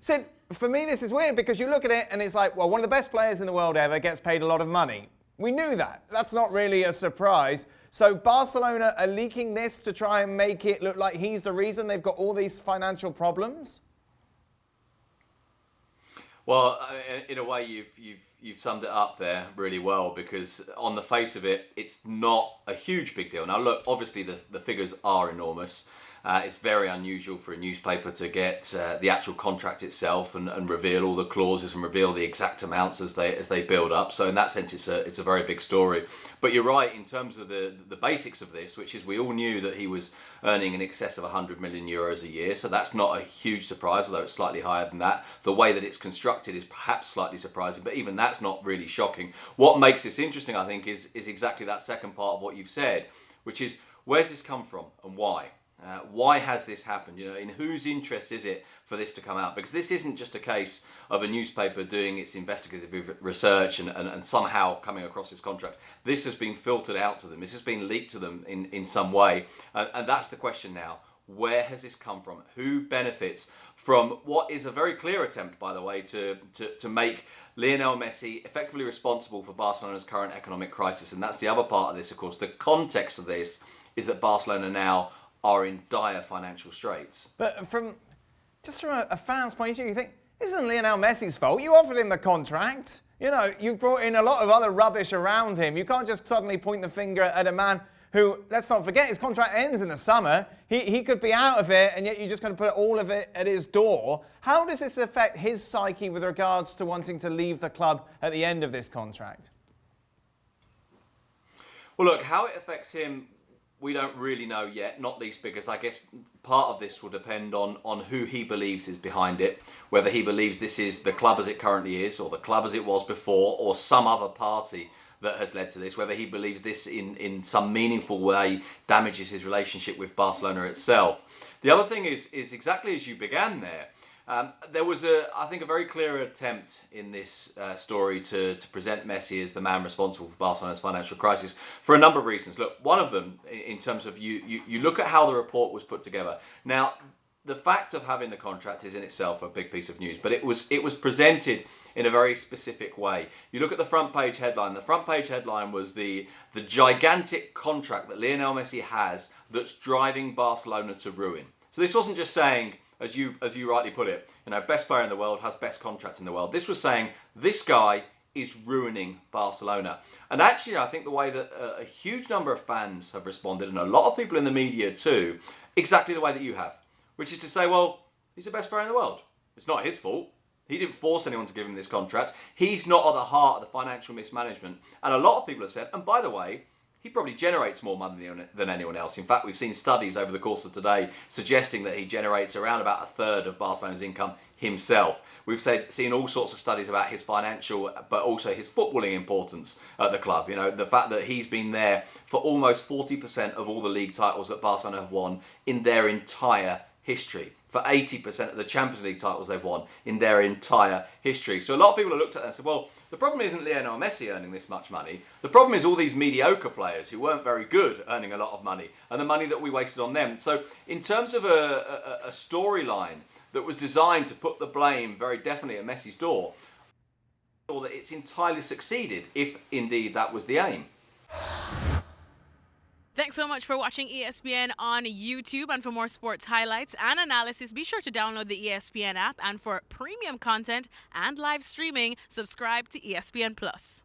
Sid, for me this is weird because you look at it and it's like, well, one of the best players in the world ever gets paid a lot of money. We knew that. That's not really a surprise. So Barcelona are leaking this to try and make it look like he's the reason they've got all these financial problems? Well, in a way, you've summed it up there really well, because on the face of it, it's not a huge big deal. Now, look, obviously the figures are enormous. It's very unusual for a newspaper to get the actual contract itself and reveal all the clauses and reveal the exact amounts as they build up. So in that sense, it's a very big story. But you're right in terms of the basics of this, which is we all knew that he was earning in excess of 100 million euros a year. So that's not a huge surprise, although it's slightly higher than that. The way that it's constructed is perhaps slightly surprising, but even that's not really shocking. What makes this interesting, I think, is exactly that second part of what you've said, which is where's this come from and why? Why has this happened? You know, in whose interest is it for this to come out? Because this isn't just a case of a newspaper doing its investigative research and somehow coming across this contract. This has been filtered out to them. This has been leaked to them in some way. And that's the question now. Where has this come from? Who benefits from what is a very clear attempt, by the way, to make Lionel Messi effectively responsible for Barcelona's current economic crisis? And that's the other part of this, of course. The context of this is that Barcelona now are in dire financial straits. But from a fan's point of view, you think, isn't Lionel Messi's fault? You offered him the contract. You know, you've brought in a lot of other rubbish around him. You can't just suddenly point the finger at a man who, let's not forget, his contract ends in the summer. He could be out of it, and yet you're just going to put all of it at his door. How does this affect his psyche with regards to wanting to leave the club at the end of this contract? Well, look, how it affects him, we don't really know yet, not least because I guess part of this will depend on who he believes is behind it, whether he believes this is the club as it currently is, or the club as it was before, or some other party that has led to this, whether he believes this in some meaningful way damages his relationship with Barcelona itself. The other thing is exactly as you began there. There was, I think, a very clear attempt in this story to present Messi as the man responsible for Barcelona's financial crisis for a number of reasons. Look, one of them, in terms of you look at how the report was put together. Now, the fact of having the contract is in itself a big piece of news, but it was presented in a very specific way. You look at the front page headline. The front page headline was the gigantic contract that Lionel Messi has that's driving Barcelona to ruin. So this wasn't just saying, as you rightly put it, you know, best player in the world has best contract in the world. This was saying this guy is ruining Barcelona. And actually, I think the way that a huge number of fans have responded, and a lot of people in the media too, exactly the way that you have, which is to say, well, he's the best player in the world. It's not his fault. He didn't force anyone to give him this contract. He's not at the heart of the financial mismanagement. And a lot of people have said, and by the way, he probably generates more money than anyone else. In fact, we've seen studies over the course of today suggesting that he generates around about a third of Barcelona's income himself. We've seen all sorts of studies about his financial, but also his footballing importance at the club. You know, the fact that he's been there for almost 40% of all the league titles that Barcelona have won in their entire history. For 80% of the Champions League titles they've won in their entire history. So a lot of people have looked at that and said, well, the problem isn't Lionel Messi earning this much money. The problem is all these mediocre players who weren't very good earning a lot of money, and the money that we wasted on them. So in terms of a storyline that was designed to put the blame very definitely at Messi's door, I'm sure that it's entirely succeeded, if indeed that was the aim. Thanks so much for watching ESPN on YouTube. And for more sports highlights and analysis, be sure to download the ESPN app. And for premium content and live streaming, subscribe to ESPN Plus.